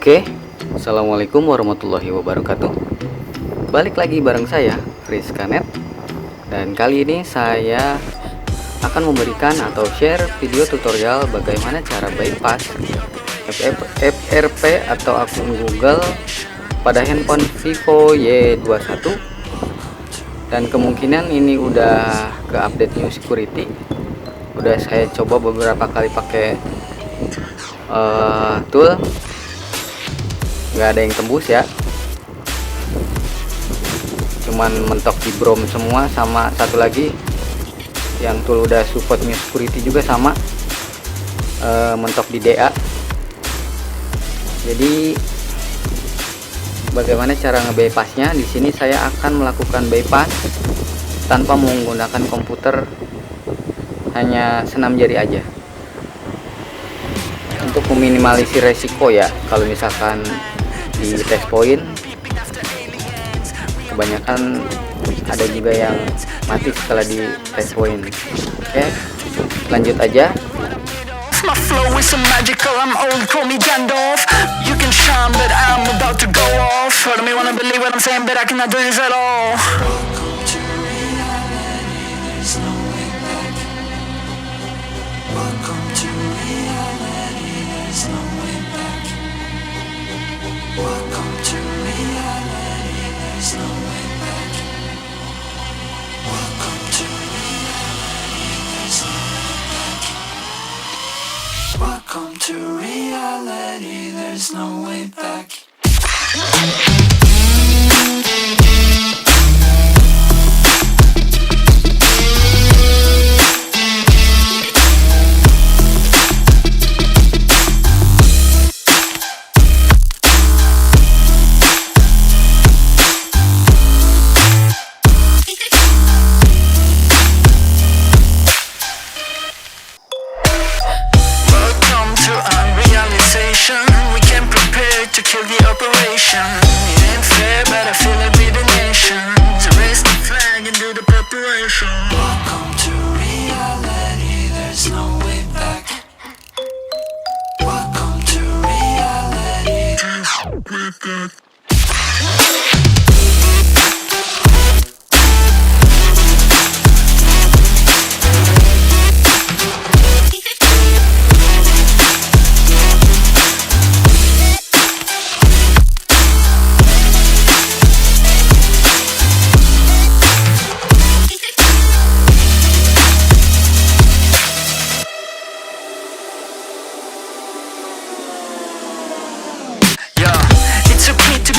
Oke, Assalamualaikum warahmatullahi wabarakatuh. Balik lagi bareng saya, Friska. Dan kali ini saya akan memberikan atau share video tutorial bagaimana cara bypass FRP atau akun Google pada handphone Vivo Y21. Dan kemungkinan ini udah ke update new security. Udah saya coba beberapa kali pakai tool, nggak ada yang tembus ya, cuman mentok di Brom semua. Sama satu lagi yang tool udah support new security juga sama, mentok di DA. Jadi bagaimana cara nge-bypassnya? Di sini saya akan melakukan bypass tanpa menggunakan komputer, hanya senam jari aja, untuk meminimalisir resiko ya. Kalau misalkan di test point kebanyakan ada juga yang mati setelah di test point. Oke, lanjut aja. My flow is so magical, I'm old, call me Gandalf. You can shine, but I'm about to go off. Heard me wanna believe what I'm saying, but I cannot do this at all. Welcome to reality, there's no way back. Welcome to reality, there's no way back. Welcome to reality, there's no way back. Welcome to reality, there's no way back. Welcome to reality, there's no way back. We can prepare to kill the operation. It ain't fair, but I feel it with the nations. Raise the flag and do the preparation. Welcome to reality, there's no way back. Welcome to reality.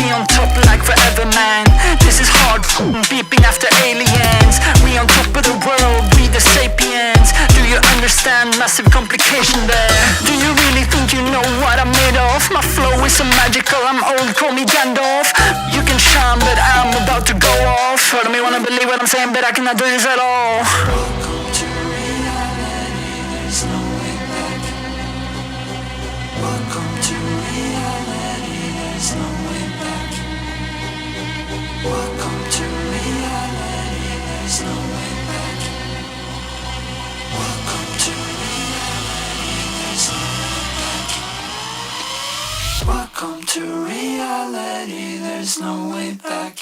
On top like forever, man. This is hard beeping after aliens. We on top of the world, we the sapiens. Do you understand massive complication there? Do you really think you know what I'm made of? My flow is so magical, I'm old, call me Gandalf. You can shine, but I'm about to go off. Heard me wanna believe what I'm saying, but I cannot do this at all. Welcome to reality, there's no way back. Welcome to reality, there's no way back. Welcome to reality, there's no way back. Welcome to reality, there's no way back. Welcome to reality, there's no way back.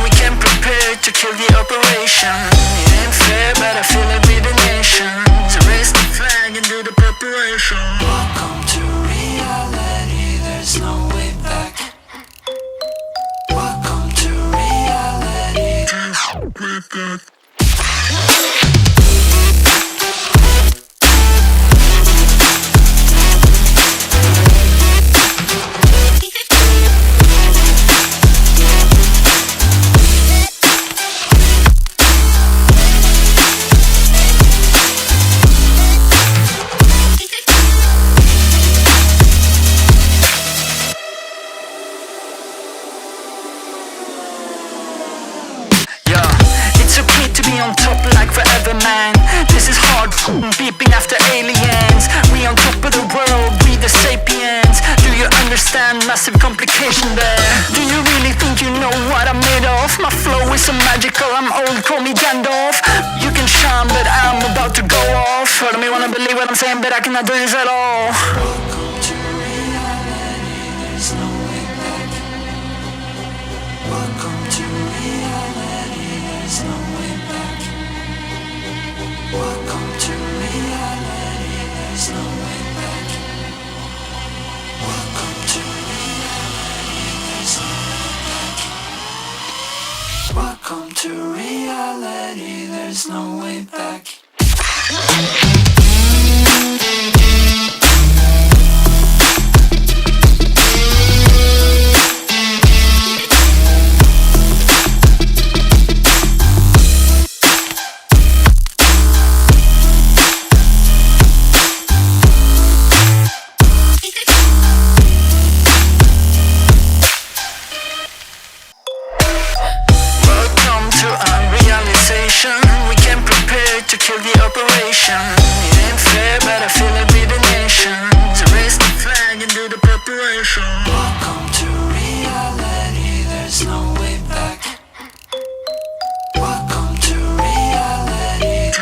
We can prepare to kill the operation. magical, I'm old, call me Gandalf. You can shine, but I'm about to go off. Part of me wanna believe what I'm saying, but I cannot do this at all. Welcome to reality, there's no way back. Welcome to reality, there's no way back. Welcome to reality, there's no way back. Welcome to reality, there's no way back. Welcome to reality, there's no way back. We came prepared to kill the operation. It ain't fair, but I feel like we're the nation. So raise the flag and do the preparation. Welcome to reality, there's no way back. Welcome to reality.